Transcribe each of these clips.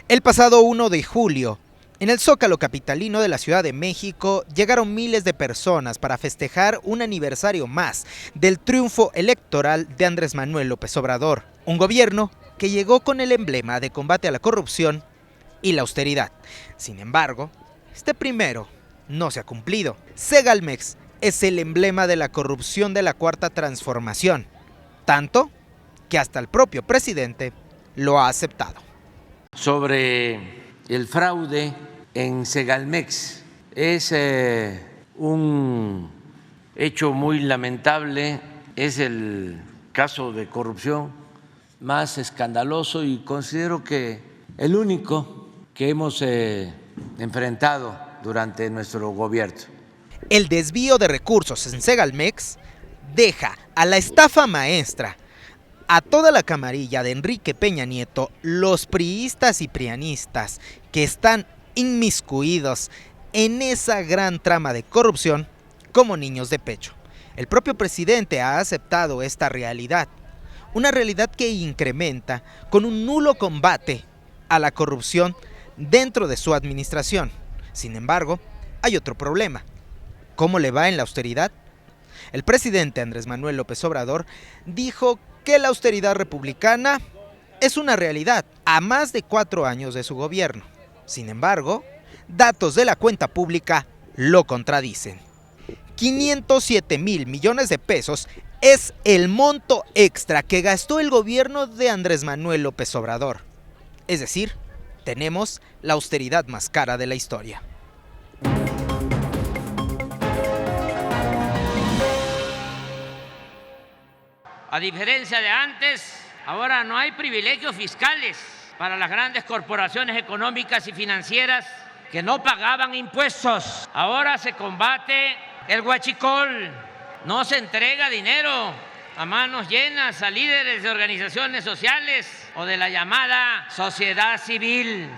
El pasado 1 de julio, en el Zócalo capitalino de la Ciudad de México, llegaron miles de personas para festejar un aniversario más del triunfo electoral de Andrés Manuel López Obrador, un gobierno que llegó con el emblema de combate a la corrupción y la austeridad. Sin embargo, este primero no se ha cumplido. Segalmex es el emblema de la corrupción de la Cuarta Transformación, tanto que hasta el propio presidente lo ha aceptado. Sobre el fraude en Segalmex, es un hecho muy lamentable, es el caso de corrupción más escandaloso y considero que el único que hemos enfrentado durante nuestro gobierno. El desvío de recursos en Segalmex deja a la estafa maestra, a toda la camarilla de Enrique Peña Nieto, los priistas y prianistas que están inmiscuidos en esa gran trama de corrupción como niños de pecho. El propio presidente ha aceptado esta realidad, una realidad que incrementa con un nulo combate a la corrupción dentro de su administración. Sin embargo, hay otro problema. ¿Cómo le va en la austeridad? El presidente Andrés Manuel López Obrador dijo que la austeridad republicana es una realidad a más de 4 años de su gobierno. Sin embargo, datos de la cuenta pública lo contradicen. 507,000 millones de pesos es el monto extra que gastó el gobierno de Andrés Manuel López Obrador. Es decir, tenemos la austeridad más cara de la historia. A diferencia de antes, ahora no hay privilegios fiscales para las grandes corporaciones económicas y financieras que no pagaban impuestos. Ahora se combate el huachicol, no se entrega dinero a manos llenas a líderes de organizaciones sociales o de la llamada sociedad civil.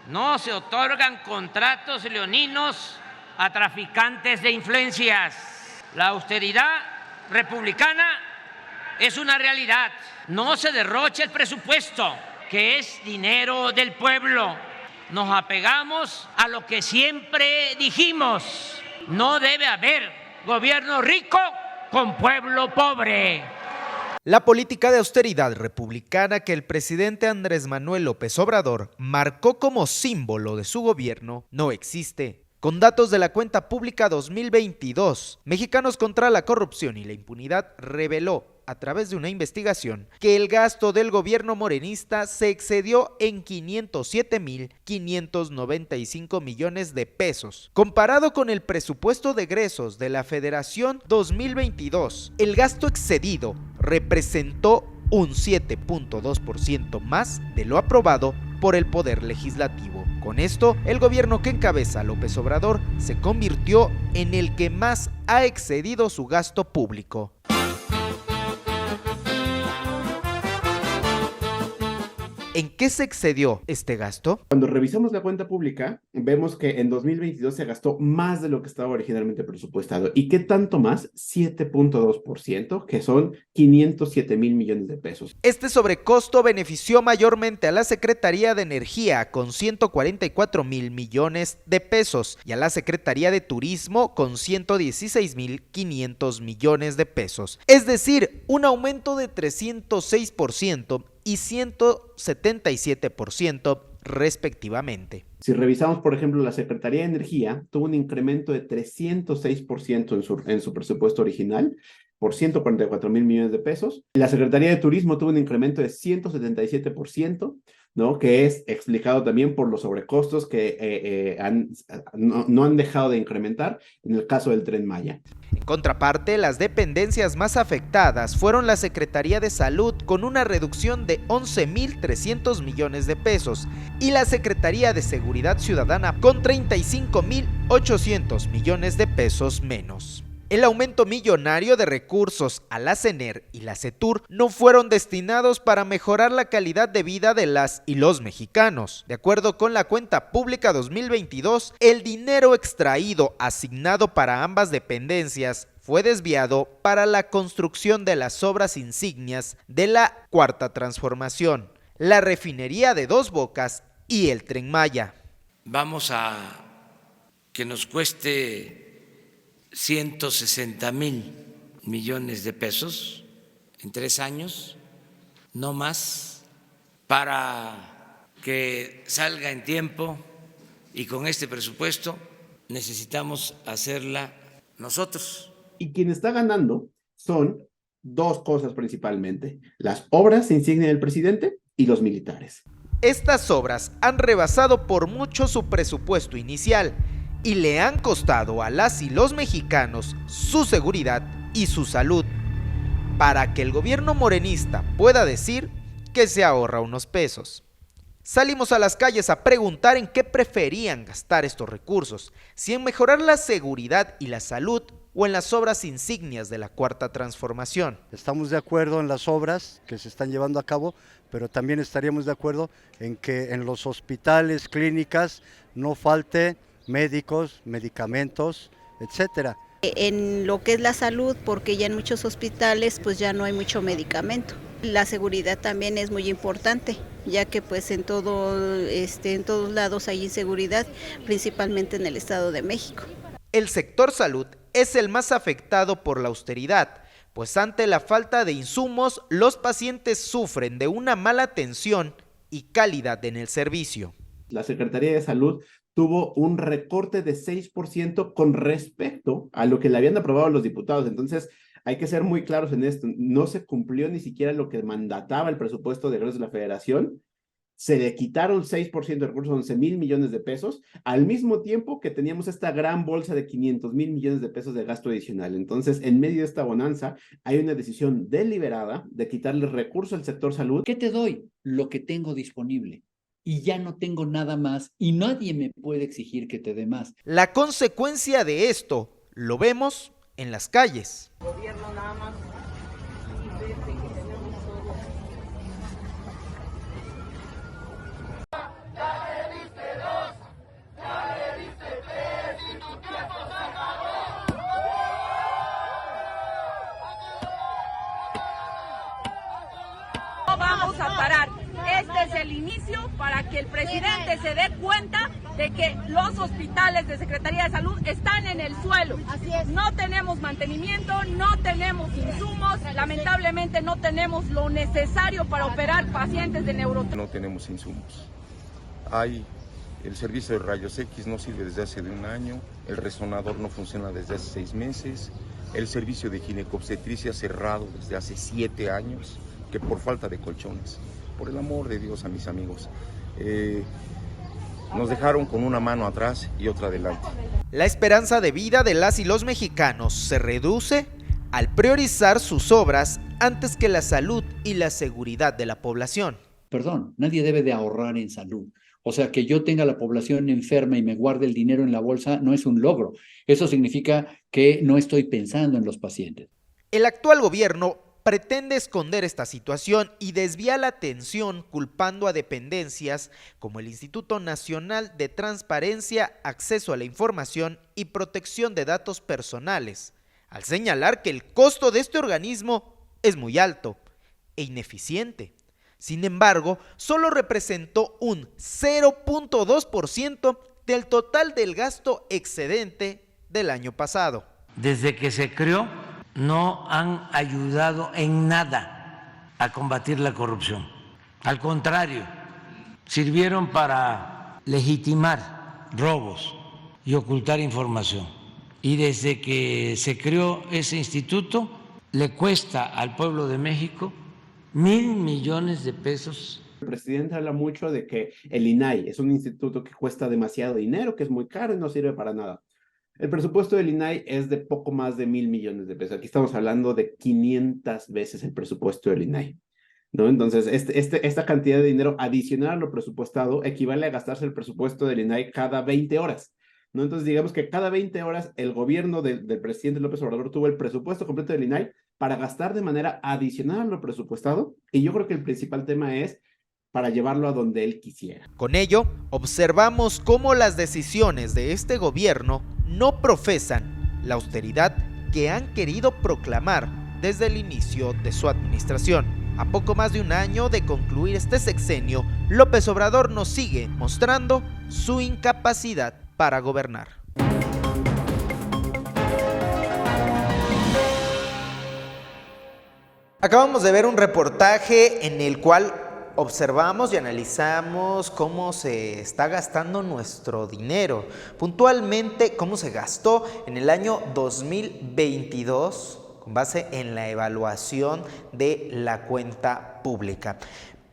No se otorgan contratos leoninos a traficantes de influencias. La austeridad republicana es una realidad. No se derrocha el presupuesto, que es dinero del pueblo. Nos apegamos a lo que siempre dijimos. No debe haber gobierno rico con pueblo pobre. La política de austeridad republicana que el presidente Andrés Manuel López Obrador marcó como símbolo de su gobierno no existe. Con datos de la cuenta pública 2022, Mexicanos contra la Corrupción y la Impunidad reveló a través de una investigación que el gasto del gobierno morenista se excedió en 507,595 millones de pesos. Comparado con el presupuesto de egresos de la Federación 2022, el gasto excedido representó un 7.2% más de lo aprobado por el Poder Legislativo. Con esto, el gobierno que encabeza López Obrador se convirtió en el que más ha excedido su gasto público. ¿En qué se excedió este gasto? Cuando revisamos la cuenta pública, vemos que en 2022 se gastó más de lo que estaba originalmente presupuestado. ¿Y qué tanto más? 7.2%, que son 507,000 millones de pesos. Este sobrecosto benefició mayormente a la Secretaría de Energía con 144,000 millones de pesos y a la Secretaría de Turismo con 116,500 millones de pesos. Es decir, un aumento de 306% y 177% respectivamente. Si revisamos, por ejemplo, la Secretaría de Energía tuvo un incremento de 306% en su presupuesto original, por 144,000 millones de pesos. La Secretaría de Turismo tuvo un incremento de 177%, ¿no? Que es explicado también por los sobrecostos que no han dejado de incrementar en el caso del Tren Maya. En contraparte, las dependencias más afectadas fueron la Secretaría de Salud con una reducción de 11,300 millones de pesos y la Secretaría de Seguridad Ciudadana con 35,800 millones de pesos menos. El aumento millonario de recursos a la CENER y la CETUR no fueron destinados para mejorar la calidad de vida de las y los mexicanos. De acuerdo con la cuenta pública 2022, el dinero extraído asignado para ambas dependencias fue desviado para la construcción de las obras insignias de la Cuarta Transformación, la refinería de Dos Bocas y el Tren Maya. Vamos a que nos cueste 160,000 millones de pesos en 3 años, no más, para que salga en tiempo, y con este presupuesto necesitamos hacerla nosotros. Y quien está ganando son dos cosas principalmente: las obras insignia del presidente y los militares. Estas obras han rebasado por mucho su presupuesto inicial y le han costado a las y los mexicanos su seguridad y su salud, para que el gobierno morenista pueda decir que se ahorra unos pesos. Salimos a las calles a preguntar en qué preferían gastar estos recursos, si en mejorar la seguridad y la salud o en las obras insignias de la Cuarta Transformación. Estamos de acuerdo en las obras que se están llevando a cabo, pero también estaríamos de acuerdo en que en los hospitales, clínicas, no falte médicos, medicamentos, etcétera. En lo que es la salud, porque ya en muchos hospitales pues ya no hay mucho medicamento. La seguridad también es muy importante, ya que pues en todos lados hay inseguridad, principalmente en el Estado de México. El sector salud es el más afectado por la austeridad, pues ante la falta de insumos, los pacientes sufren de una mala atención y calidad en el servicio. La Secretaría de Salud tuvo un recorte de 6% con respecto a lo que le habían aprobado los diputados. Entonces, hay que ser muy claros en esto. No se cumplió ni siquiera lo que mandataba el presupuesto de egresos de la Federación. Se le quitaron 6% de recursos, 11,000 millones de pesos, al mismo tiempo que teníamos esta gran bolsa de 500,000 millones de pesos de gasto adicional. Entonces, en medio de esta bonanza, hay una decisión deliberada de quitarle recursos al sector salud. ¿Qué te doy? Lo que tengo disponible. Y ya no tengo nada más y nadie me puede exigir que te dé más. La consecuencia de esto lo vemos en las calles. Gobierno nada más y vete que tenemos todo. No vamos a parar. Este es el inicio para que el presidente se dé cuenta de que los hospitales de Secretaría de Salud están en el suelo. Así es. No tenemos mantenimiento, no tenemos insumos, lamentablemente no tenemos lo necesario para operar pacientes de neurología. No tenemos insumos. El servicio de rayos X no sirve desde hace 1 año, el resonador no funciona desde hace 6 meses, el servicio de ginecobstetricia cerrado desde hace 7 años, que por falta de colchones. Por el amor de Dios, a mis amigos, nos dejaron con una mano atrás y otra adelante. La esperanza de vida de las y los mexicanos se reduce al priorizar sus obras antes que la salud y la seguridad de la población. Perdón, nadie debe de ahorrar en salud. O sea, que yo tenga la población enferma y me guarde el dinero en la bolsa no es un logro. Eso significa que no estoy pensando en los pacientes. El actual gobierno pretende esconder esta situación y desvía la atención culpando a dependencias como el Instituto Nacional de Transparencia, Acceso a la Información y Protección de Datos Personales, al señalar que el costo de este organismo es muy alto e ineficiente. Sin embargo, solo representó un 0.2% del total del gasto excedente del año pasado. Desde que se creó, no han ayudado en nada a combatir la corrupción. Al contrario, sirvieron para legitimar robos y ocultar información. Y desde que se creó ese instituto, le cuesta al pueblo de México 1,000 millones de pesos. El presidente habla mucho de que el INAI es un instituto que cuesta demasiado dinero, que es muy caro y no sirve para nada. El presupuesto del INAI es de poco más de 1,000 millones de pesos. Aquí estamos hablando de 500 veces el presupuesto del INAI, ¿no? Entonces, esta cantidad de dinero adicional a lo presupuestado equivale a gastarse el presupuesto del INAI cada 20 horas, ¿no? Entonces, digamos que cada 20 horas el gobierno del presidente López Obrador tuvo el presupuesto completo del INAI para gastar de manera adicional a lo presupuestado, y yo creo que el principal tema es para llevarlo a donde él quisiera. Con ello, observamos cómo las decisiones de este gobierno no profesan la austeridad que han querido proclamar desde el inicio de su administración. A poco más de un año de concluir este sexenio, López Obrador nos sigue mostrando su incapacidad para gobernar. Acabamos de ver un reportaje en el cual observamos y analizamos cómo se está gastando nuestro dinero, puntualmente cómo se gastó en el año 2022 con base en la evaluación de la cuenta pública.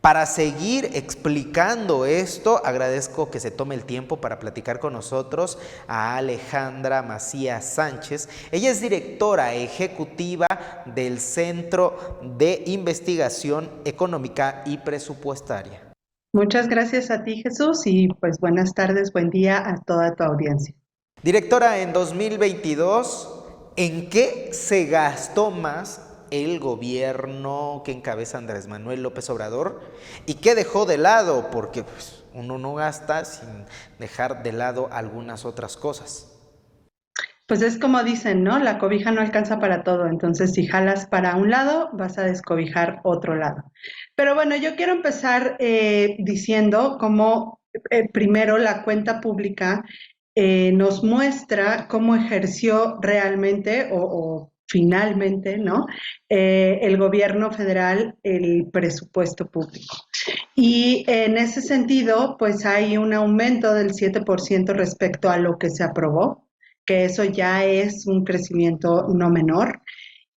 Para seguir explicando esto, agradezco que se tome el tiempo para platicar con nosotros a Alejandra Macías Sánchez. Ella es directora ejecutiva del Centro de Investigación Económica y Presupuestaria. Muchas gracias a ti, Jesús, y pues buenas tardes, buen día a toda tu audiencia. Directora, en 2022, ¿en qué se gastó más el gobierno que encabeza Andrés Manuel López Obrador y qué dejó de lado? Porque pues, uno no gasta sin dejar de lado algunas otras cosas. Pues es como dicen, ¿no? La cobija no alcanza para todo, entonces si jalas para un lado, vas a descobijar otro lado. Pero bueno, yo quiero empezar diciendo cómo primero la cuenta pública nos muestra cómo ejerció realmente o finalmente, ¿no? El gobierno federal el presupuesto público. Y en ese sentido, pues hay un aumento del 7% respecto a lo que se aprobó, que eso ya es un crecimiento no menor,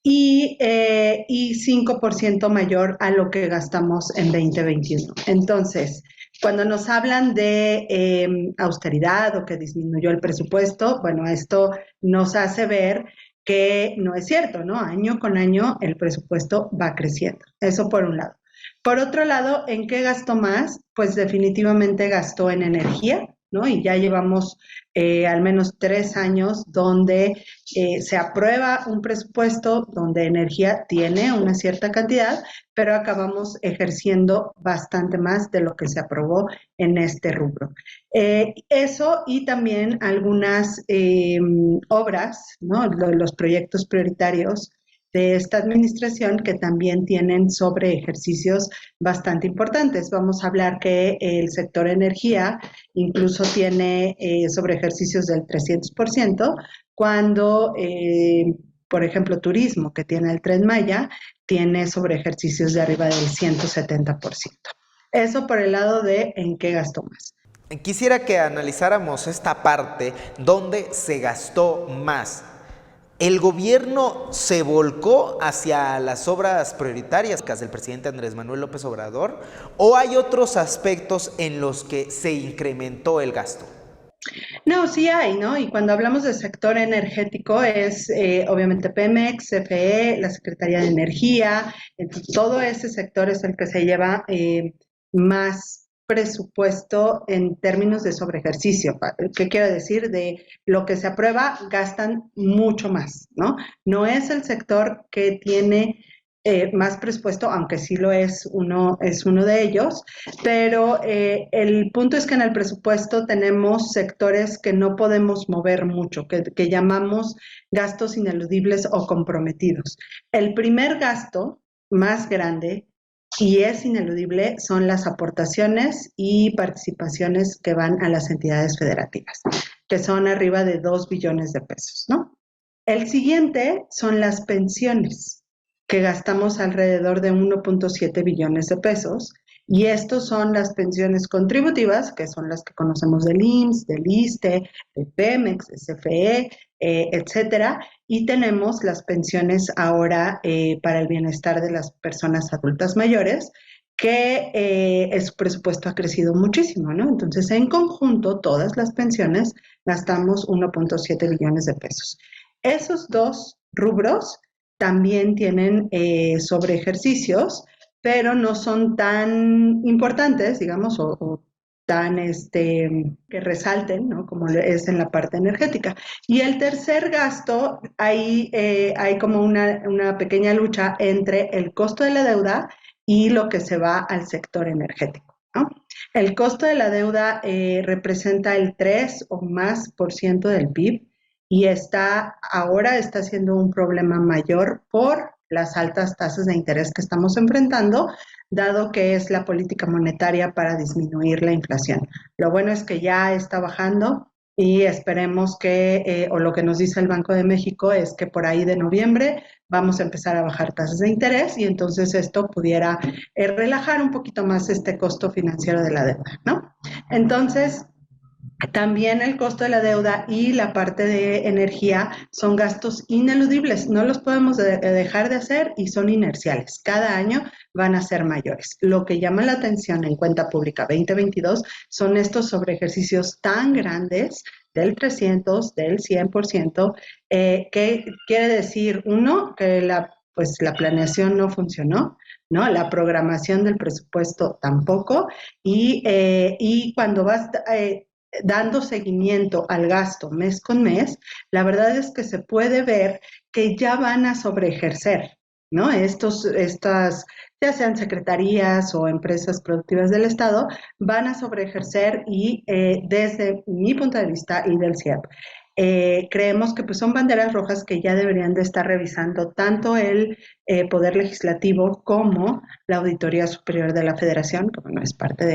y 5% mayor a lo que gastamos en 2021. Entonces, cuando nos hablan de austeridad o que disminuyó el presupuesto, bueno, esto nos hace ver que no es cierto, ¿no? Año con año el presupuesto va creciendo. Eso por un lado. Por otro lado, ¿en qué gastó más? Pues definitivamente gastó en energía, ¿no? Y ya llevamos al menos 3 años donde se aprueba un presupuesto donde energía tiene una cierta cantidad, pero acabamos ejerciendo bastante más de lo que se aprobó en este rubro. Eso y también algunas obras, ¿no? Los proyectos prioritarios de esta administración que también tienen sobre ejercicios bastante importantes. Vamos a hablar que el sector energía incluso tiene sobre ejercicios del 300%, cuando, por ejemplo, turismo, que tiene el Tren Maya, tiene sobre ejercicios de arriba del 170%. Eso por el lado de en qué gastó más. Quisiera que analizáramos esta parte donde se gastó más. ¿El gobierno se volcó hacia las obras prioritarias del presidente Andrés Manuel López Obrador o hay otros aspectos en los que se incrementó el gasto? No, sí hay, ¿no? Y cuando hablamos del sector energético es obviamente Pemex, CFE, la Secretaría de Energía, entonces todo ese sector es el que se lleva más presupuesto en términos de sobreejercicio. ¿Qué quiero decir? De lo que se aprueba, gastan mucho más, ¿no? No es el sector que tiene más presupuesto, aunque sí lo es uno de ellos, pero el punto es que en el presupuesto tenemos sectores que no podemos mover mucho, que llamamos gastos ineludibles o comprometidos. El primer gasto más grande y es ineludible son las aportaciones y participaciones que van a las entidades federativas, que son arriba de 2 billones de pesos, ¿no? El siguiente son las pensiones, que gastamos alrededor de 1.7 billones de pesos, y estos son las pensiones contributivas, que son las que conocemos del IMSS, del ISSSTE, de Pemex, de CFE, etcétera, y tenemos las pensiones ahora para el bienestar de las personas adultas mayores, que su presupuesto ha crecido muchísimo, ¿no? Entonces, en conjunto, todas las pensiones gastamos 1.7 billones de pesos. Esos dos rubros también tienen sobre ejercicios, pero no son tan importantes, digamos, o tan que resalten, ¿no? Como es en la parte energética. Y el tercer gasto, hay como una pequeña lucha entre el costo de la deuda y lo que se va al sector energético, ¿no? El costo de la deuda representa el 3 o más por ciento del PIB y ahora está siendo un problema mayor por las altas tasas de interés que estamos enfrentando, dado que es la política monetaria para disminuir la inflación. Lo bueno es que ya está bajando y esperemos que, o lo que nos dice el Banco de México es que por ahí de noviembre vamos a empezar a bajar tasas de interés y entonces esto pudiera relajar un poquito más este costo financiero de la deuda, ¿no? Entonces, también el costo de la deuda y la parte de energía son gastos ineludibles, no los podemos dejar de hacer y son inerciales. Cada año van a ser mayores. Lo que llama la atención en Cuenta Pública 2022 son estos sobreejercicios tan grandes del 300, del 100%, que quiere decir, uno, que la planeación no funcionó, ¿no? La programación del presupuesto tampoco, y cuando vas dando seguimiento al gasto mes con mes, la verdad es que se puede ver que ya van a sobreejercer, ¿no? Estas, ya sean secretarías o empresas productivas del Estado, van a sobreejercer y desde mi punto de vista y del CIEP, creemos que pues, son banderas rojas que ya deberían de estar revisando tanto el Poder Legislativo como la Auditoría Superior de la Federación, que bueno, es parte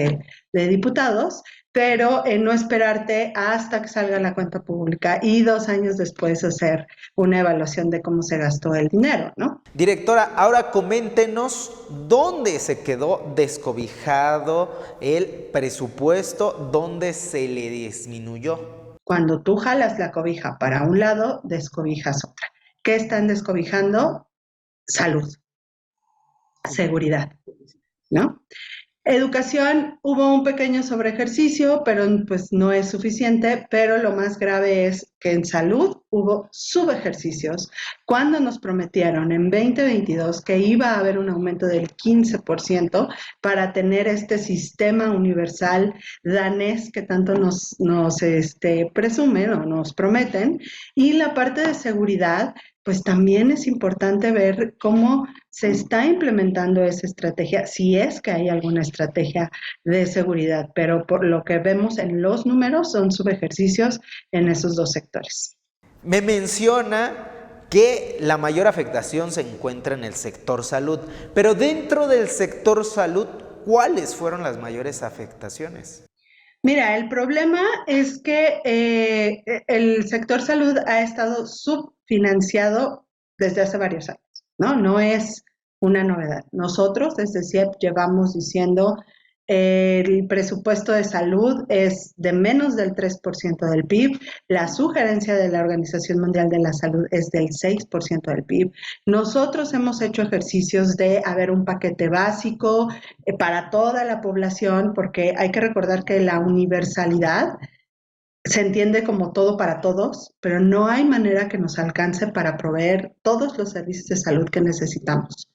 de diputados, pero no esperarte hasta que salga la cuenta pública y 2 años después hacer una evaluación de cómo se gastó el dinero, ¿no? Directora, ahora coméntenos dónde se quedó descobijado el presupuesto, dónde se le disminuyó. Cuando tú jalas la cobija para un lado, descobijas otra. ¿Qué están descobijando? Salud, seguridad, ¿no? Educación, hubo un pequeño sobreejercicio, pero pues no es suficiente, pero lo más grave es que en salud hubo subejercicios cuando nos prometieron en 2022 que iba a haber un aumento del 15% para tener este sistema universal danés que tanto nos presumen o nos prometen, y la parte de seguridad, pues también es importante ver cómo se está implementando esa estrategia, si es que hay alguna estrategia de seguridad, pero por lo que vemos en los números son subejercicios en esos 2 sectores. Me menciona que la mayor afectación se encuentra en el sector salud, pero dentro del sector salud, ¿cuáles fueron las mayores afectaciones? Mira, el problema es que el sector salud ha estado subfinanciado desde hace varios años, ¿no? No es una novedad. Nosotros desde CIEP llevamos diciendo el presupuesto de salud es de menos del 3% del PIB, la sugerencia de la Organización Mundial de la Salud es del 6% del PIB. Nosotros hemos hecho ejercicios de haber un paquete básico para toda la población, porque hay que recordar que la universalidad se entiende como todo para todos, pero no hay manera que nos alcance para proveer todos los servicios de salud que necesitamos.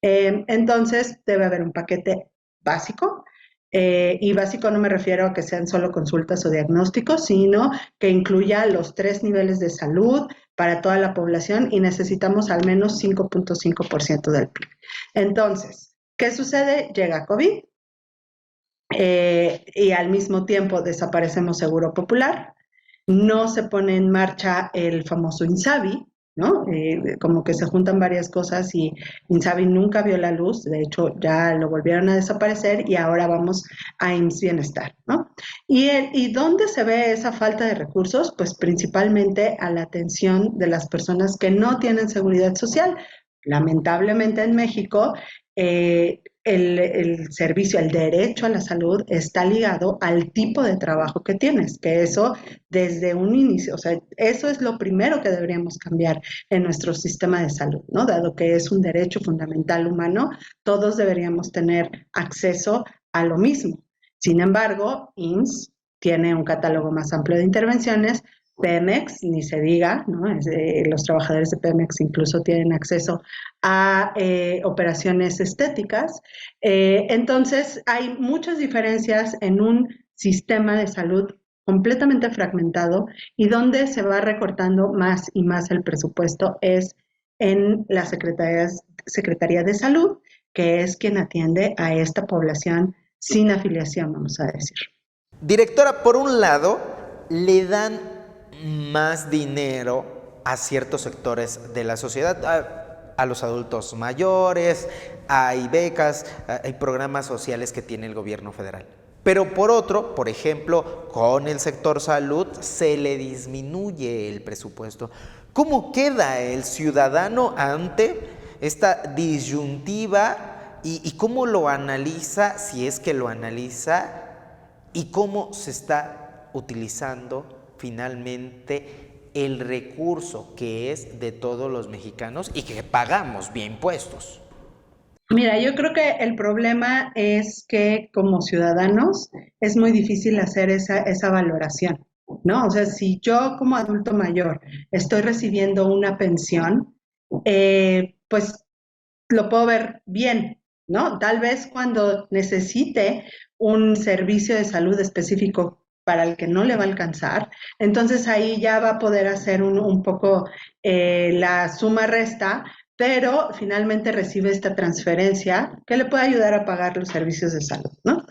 Entonces, debe haber un paquete básico, y básico no me refiero a que sean solo consultas o diagnósticos, sino que incluya los 3 niveles de salud para toda la población y necesitamos al menos 5.5% del PIB. Entonces, ¿qué sucede? Llega COVID y al mismo tiempo desaparecemos Seguro Popular, no se pone en marcha el famoso INSABI, ¿no? Como que se juntan varias cosas y INSABI nunca vio la luz, de hecho ya lo volvieron a desaparecer y ahora vamos a IMSS Bienestar, ¿no? ¿Y dónde se ve esa falta de recursos? Pues principalmente a la atención de las personas que no tienen seguridad social. Lamentablemente en México, el servicio, el derecho a la salud está ligado al tipo de trabajo que tienes, que eso desde un inicio, o sea, eso es lo primero que deberíamos cambiar en nuestro sistema de salud, ¿no? Dado que es un derecho fundamental humano, todos deberíamos tener acceso a lo mismo. Sin embargo, IMSS tiene un catálogo más amplio de intervenciones, Pemex, ni se diga, ¿no? Los trabajadores de Pemex incluso tienen acceso a operaciones estéticas. Entonces, hay muchas diferencias en un sistema de salud completamente fragmentado y donde se va recortando más y más el presupuesto es en la Secretaría de Salud, que es quien atiende a esta población sin afiliación, vamos a decir. Directora, por un lado, le dan más dinero a ciertos sectores de la sociedad. a los adultos mayores, hay becas, hay programas sociales que tiene el gobierno federal. Pero por otro, por ejemplo, con el sector salud se le disminuye el presupuesto. ¿Cómo queda el ciudadano ante esta disyuntiva y cómo lo analiza, si es que lo analiza, y cómo se está utilizando finalmente el recurso que es de todos los mexicanos y que pagamos vía impuestos? Mira, yo creo que el problema es que como ciudadanos es muy difícil hacer esa valoración, ¿no? O sea, si yo como adulto mayor estoy recibiendo una pensión, pues lo puedo ver bien, ¿no? Tal vez cuando necesite un servicio de salud específico para el que no le va a alcanzar, entonces ahí ya va a poder hacer un poco la suma-resta, pero finalmente recibe esta transferencia que le puede ayudar a pagar los servicios de salud, ¿no?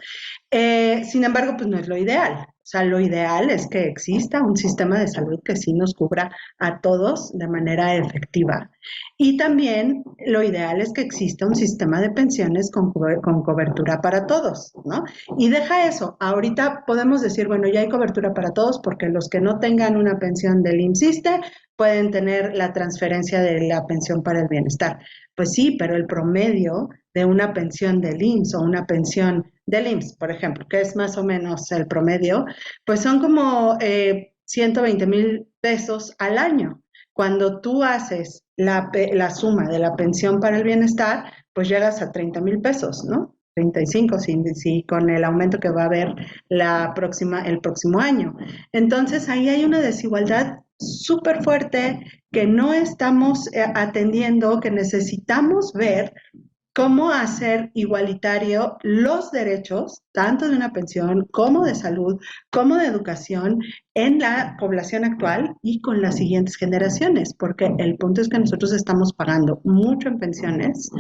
Sin embargo, pues no es lo ideal. O sea, lo ideal es que exista un sistema de salud que sí nos cubra a todos de manera efectiva. Y también lo ideal es que exista un sistema de pensiones con cobertura para todos, ¿no? Y deja eso. Ahorita podemos decir, bueno, ya hay cobertura para todos porque los que no tengan una pensión del IMSS-ISSSTE pueden tener la transferencia de la pensión para el bienestar. Pues sí, pero el promedio de una pensión del IMSS o una pensión del IMSS, por ejemplo, que es más o menos el promedio, pues son como 120,000 pesos al año. Cuando tú haces la suma de la pensión para el bienestar, pues llegas a 30,000 pesos, ¿no? 35, si con el aumento que va a haber el próximo año. Entonces, ahí hay una desigualdad súper fuerte que no estamos atendiendo, que necesitamos ver cómo hacer igualitario los derechos, tanto de una pensión como de salud, como de educación, en la población actual y con las siguientes generaciones, porque el punto es que nosotros estamos pagando mucho en pensiones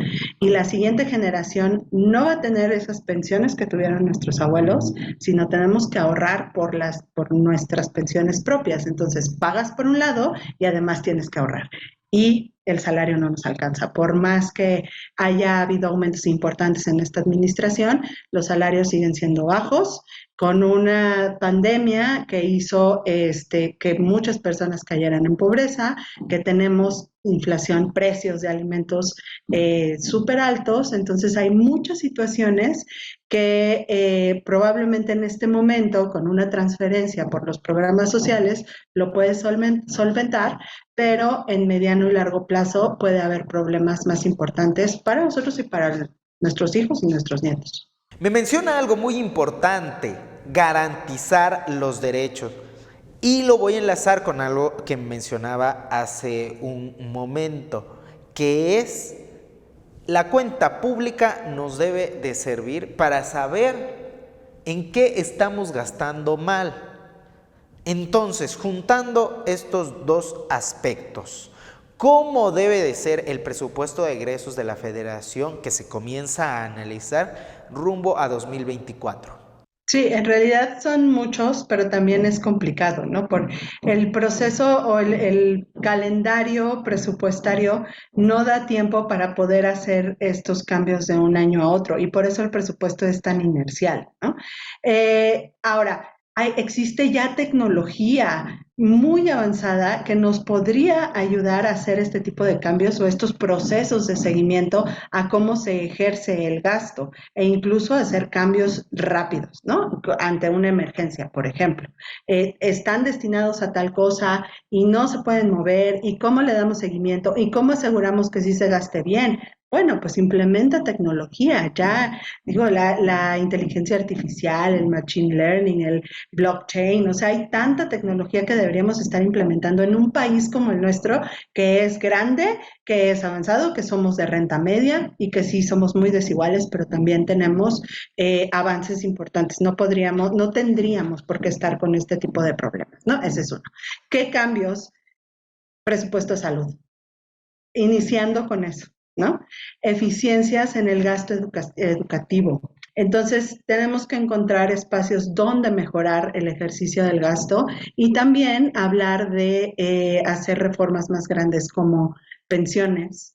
y la siguiente generación no va a tener esas pensiones que tuvieron nuestros abuelos, sino tenemos que ahorrar por nuestras pensiones propias. Entonces, pagas por un lado y además tienes que ahorrar. Y el salario no nos alcanza. Por más que haya habido aumentos importantes en esta administración, los salarios siguen siendo bajos, con una pandemia que hizo que muchas personas cayeran en pobreza, que tenemos inflación, precios de alimentos súper altos. Entonces hay muchas situaciones que probablemente en este momento, con una transferencia por los programas sociales, lo puedes solventar, pero en mediano y largo plazo puede haber problemas más importantes para nosotros y para nuestros hijos y nuestros nietos. Me menciona algo muy importante: garantizar los derechos. Y lo voy a enlazar con algo que mencionaba hace un momento, que es la cuenta pública nos debe de servir para saber en qué estamos gastando mal. Entonces, juntando estos dos aspectos, ¿cómo debe de ser el presupuesto de egresos de la Federación que se comienza a analizar rumbo a 2024? Sí, en realidad son muchos, pero también es complicado, ¿no? Por el proceso o el calendario presupuestario no da tiempo para poder hacer estos cambios de un año a otro y por eso el presupuesto es tan inercial, ¿no? Ahora, existe ya tecnología muy avanzada que nos podría ayudar a hacer este tipo de cambios o estos procesos de seguimiento a cómo se ejerce el gasto e incluso hacer cambios rápidos, ¿no? Ante una emergencia, por ejemplo. Están destinados a tal cosa y no se pueden mover, y cómo le damos seguimiento y cómo aseguramos que sí se gaste bien. Bueno, pues implementa tecnología, ya digo, la inteligencia artificial, el machine learning, el blockchain, o sea, hay tanta tecnología que deberíamos estar implementando en un país como el nuestro, que es grande, que es avanzado, que somos de renta media y que sí somos muy desiguales, pero también tenemos avances importantes. No tendríamos por qué estar con este tipo de problemas, ¿no? Ese es uno. ¿Qué cambios? Presupuesto de salud. Iniciando con eso, ¿no? Eficiencias en el gasto educativo. Entonces, tenemos que encontrar espacios donde mejorar el ejercicio del gasto y también hablar de hacer reformas más grandes como pensiones,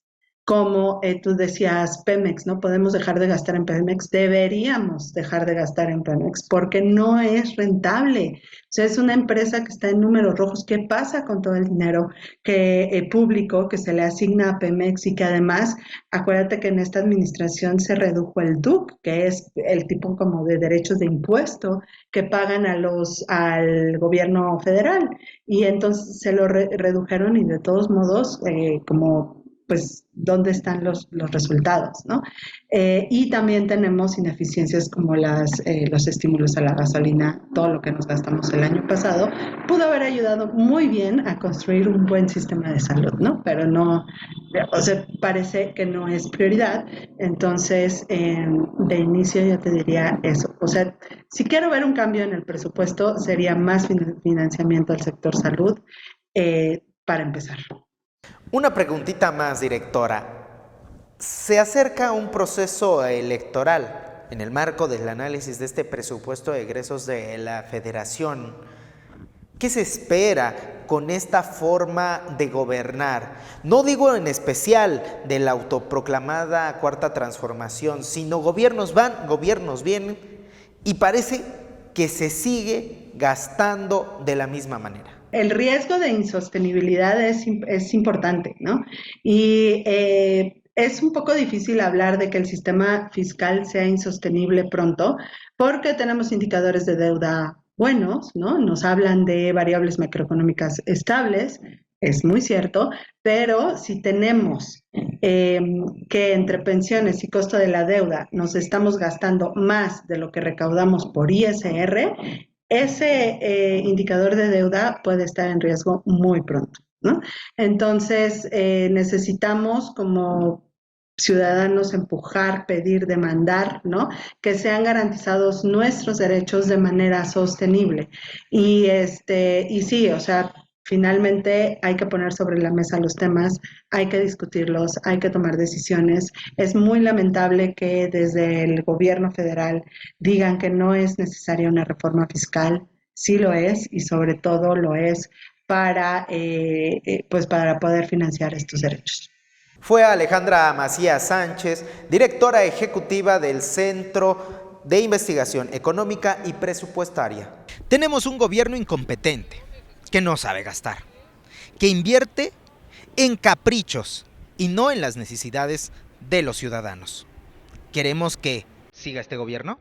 como tú decías, Pemex, ¿no? Podemos dejar de gastar en Pemex, deberíamos dejar de gastar en Pemex porque no es rentable. O sea, es una empresa que está en números rojos. ¿Qué pasa con todo el dinero público que se le asigna a Pemex y que además, acuérdate que en esta administración se redujo el DUC, que es el tipo como de derechos de impuesto que pagan al gobierno federal, y entonces se lo redujeron y de todos modos, como pues, ¿dónde están los resultados, ¿no? Y también tenemos ineficiencias como los estímulos a la gasolina, todo lo que nos gastamos el año pasado, pudo haber ayudado muy bien a construir un buen sistema de salud, ¿no? Pero no, o sea, parece que no es prioridad. Entonces, de inicio yo te diría eso. O sea, si quiero ver un cambio en el presupuesto, sería más financiamiento al sector salud, para empezar. Una preguntita más, directora. Se acerca un proceso electoral en el marco del análisis de este presupuesto de egresos de la Federación. ¿Qué se espera con esta forma de gobernar? No digo en especial de la autoproclamada Cuarta Transformación, sino gobiernos van, gobiernos vienen, y parece que se sigue gastando de la misma manera. El riesgo de insostenibilidad es importante, ¿no? Y es un poco difícil hablar de que el sistema fiscal sea insostenible pronto, porque tenemos indicadores de deuda buenos, ¿no? Nos hablan de variables macroeconómicas estables, es muy cierto, pero si tenemos que entre pensiones y costo de la deuda nos estamos gastando más de lo que recaudamos por ISR, ese indicador de deuda puede estar en riesgo muy pronto, ¿no? Entonces, necesitamos como ciudadanos empujar, pedir, demandar, ¿no? Que sean garantizados nuestros derechos de manera sostenible. Y sí, o sea, finalmente hay que poner sobre la mesa los temas, hay que discutirlos, hay que tomar decisiones. Es muy lamentable que desde el gobierno federal digan que no es necesaria una reforma fiscal. Sí lo es, y sobre todo lo es para poder financiar estos derechos. Fue Alejandra Macías Sánchez, directora ejecutiva del Centro de Investigación Económica y Presupuestaria. Tenemos un gobierno incompetente, que no sabe gastar, que invierte en caprichos y no en las necesidades de los ciudadanos. ¿Queremos que siga este gobierno?